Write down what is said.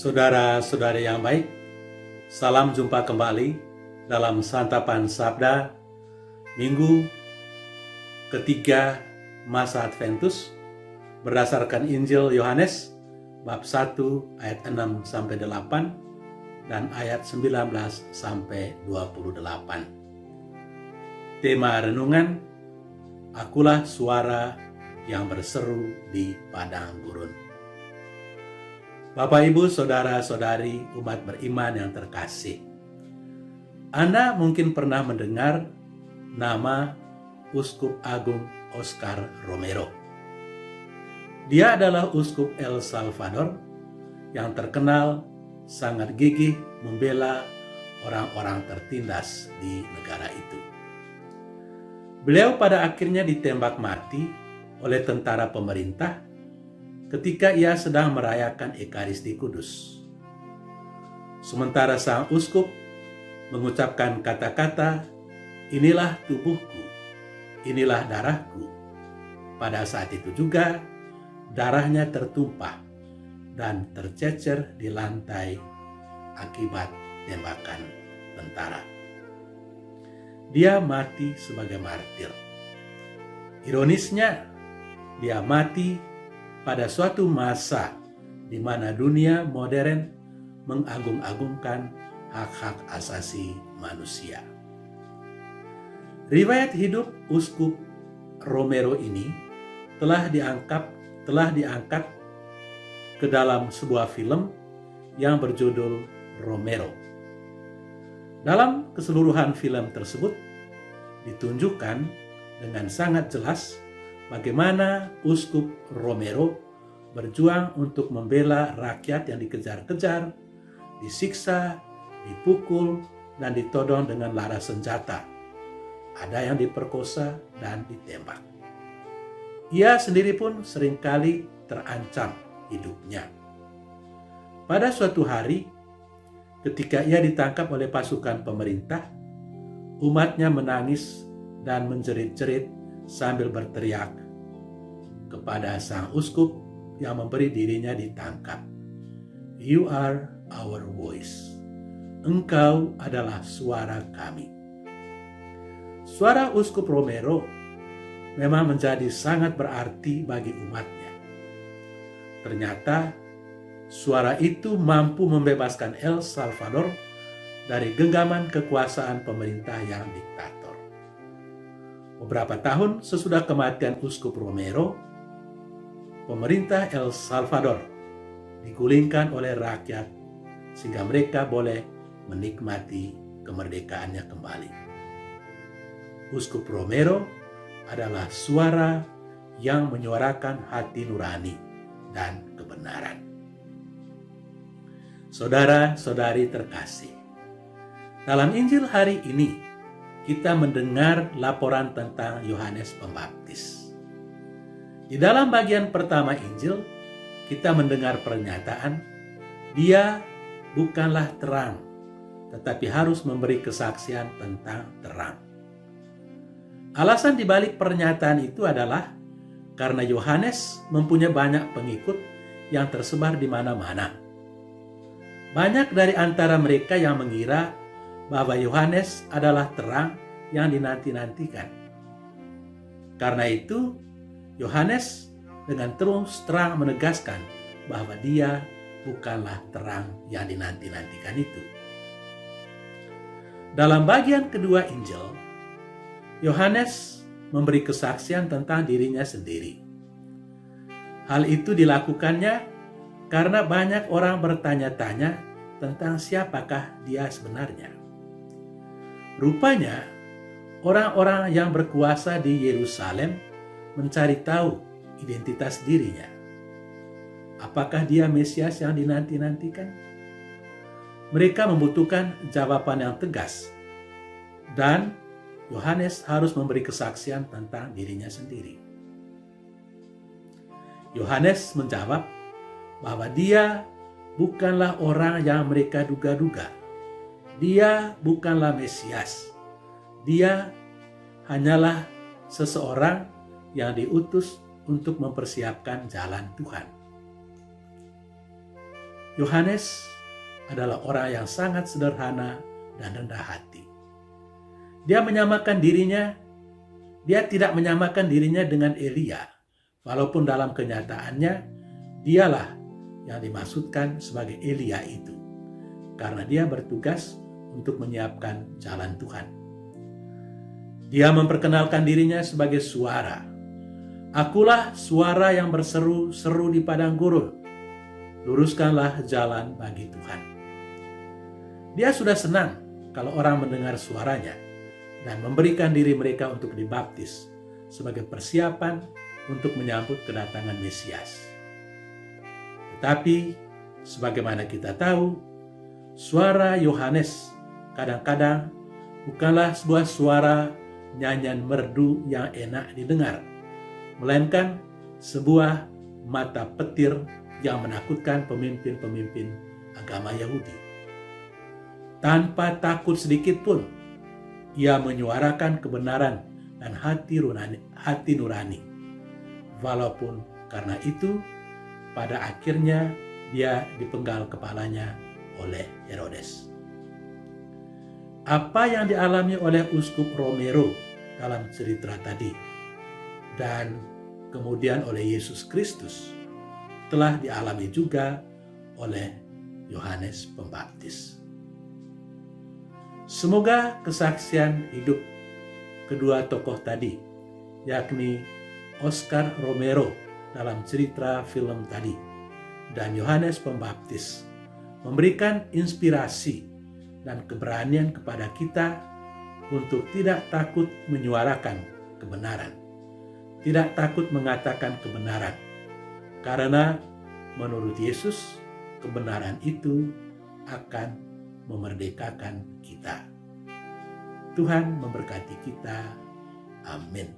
Saudara-saudari yang baik, salam jumpa kembali dalam Santapan Sabda Minggu ketiga masa Adventus berdasarkan Injil Yohanes bab 1 ayat 6 sampai 8 dan ayat 19 sampai 28. Tema renungan, akulah suara yang berseru di padang gurun. Bapak, Ibu, Saudara-saudari umat beriman yang terkasih, Anda mungkin pernah mendengar nama Uskup Agung Oscar Romero. Dia adalah Uskup El Salvador yang terkenal sangat gigih membela orang-orang tertindas di negara itu. Beliau pada akhirnya ditembak mati oleh tentara pemerintah ketika ia sedang merayakan Ekaristi Kudus. Sementara sang uskup mengucapkan kata-kata, "Inilah tubuhku, inilah darahku." Pada saat itu juga darahnya tertumpah dan tercecer di lantai akibat tembakan tentara. Dia mati sebagai martir. Ironisnya, dia mati pada suatu masa di mana dunia modern mengagung-agungkan hak-hak asasi manusia. Riwayat hidup Uskup Romero ini telah diangkat ke dalam sebuah film yang berjudul Romero. Dalam keseluruhan film tersebut ditunjukkan dengan sangat jelas bagaimana Uskup Romero berjuang untuk membela rakyat yang dikejar-kejar, disiksa, dipukul, dan ditodong dengan laras senjata. Ada yang diperkosa dan ditembak. Ia sendiri pun seringkali terancam hidupnya. Pada suatu hari, ketika ia ditangkap oleh pasukan pemerintah, umatnya menangis dan menjerit-jerit sambil berteriak kepada sang uskup yang memberi dirinya ditangkap. "You are our voice." Engkau adalah suara kami. Suara Uskup Romero memang menjadi sangat berarti bagi umatnya. Ternyata suara itu mampu membebaskan El Salvador dari genggaman kekuasaan pemerintah yang diktator. Beberapa tahun sesudah kematian Uskup Romero, pemerintah El Salvador digulingkan oleh rakyat sehingga mereka boleh menikmati kemerdekaannya kembali. Uskup Romero adalah suara yang menyuarakan hati nurani dan kebenaran. Saudara-saudari terkasih, dalam Injil hari ini kita mendengar laporan tentang Yohanes Pembaptis. Di dalam bagian pertama Injil, kita mendengar pernyataan, dia bukanlah terang, tetapi harus memberi kesaksian tentang terang. Alasan dibalik pernyataan itu adalah karena Yohanes mempunyai banyak pengikut yang tersebar di mana-mana. Banyak dari antara mereka yang mengira bahwa Yohanes adalah terang yang dinanti-nantikan. Karena itu, Yohanes dengan terus terang menegaskan bahwa dia bukanlah terang yang dinanti-nantikan itu. Dalam bagian kedua Injil, Yohanes memberi kesaksian tentang dirinya sendiri. Hal itu dilakukannya karena banyak orang bertanya-tanya tentang siapakah dia sebenarnya. Rupanya, orang-orang yang berkuasa di Yerusalem mencari tahu identitas dirinya. Apakah dia Mesias yang dinanti-nantikan? Mereka membutuhkan jawaban yang tegas, dan Yohanes harus memberi kesaksian tentang dirinya sendiri. Yohanes menjawab bahwa dia bukanlah orang yang mereka duga-duga. Dia bukanlah Mesias. Dia hanyalah seseorang yang diutus untuk mempersiapkan jalan Tuhan. Yohanes adalah orang yang sangat sederhana dan rendah hati. Dia tidak menyamakan dirinya dengan Elia, walaupun dalam kenyataannya dialah yang dimaksudkan sebagai Elia itu, karena dia bertugas untuk menyiapkan jalan Tuhan. Dia memperkenalkan dirinya sebagai suara. Akulah suara yang berseru-seru di padang gurun. Luruskanlah jalan bagi Tuhan. Dia sudah senang kalau orang mendengar suaranya dan memberikan diri mereka untuk dibaptis sebagai persiapan untuk menyambut kedatangan Mesias. Tetapi, sebagaimana kita tahu, suara Yohanes kadang-kadang bukanlah sebuah suara nyanyian merdu yang enak didengar, melainkan sebuah mata petir yang menakutkan pemimpin-pemimpin agama Yahudi. Tanpa takut sedikit pun, ia menyuarakan kebenaran dan hati nurani. Walaupun karena itu, pada akhirnya dia dipenggal kepalanya oleh Herodes. Apa yang dialami oleh Uskup Romero dalam cerita tadi, dan kemudian oleh Yesus Kristus, telah dialami juga oleh Yohanes Pembaptis. Semoga kesaksian hidup kedua tokoh tadi, yakni Oscar Romero dalam cerita film tadi, dan Yohanes Pembaptis, memberikan inspirasi dan keberanian kepada kita untuk tidak takut menyuarakan kebenaran, tidak takut mengatakan kebenaran, karena menurut Yesus, kebenaran itu akan memerdekakan kita. Tuhan memberkati kita. Amin.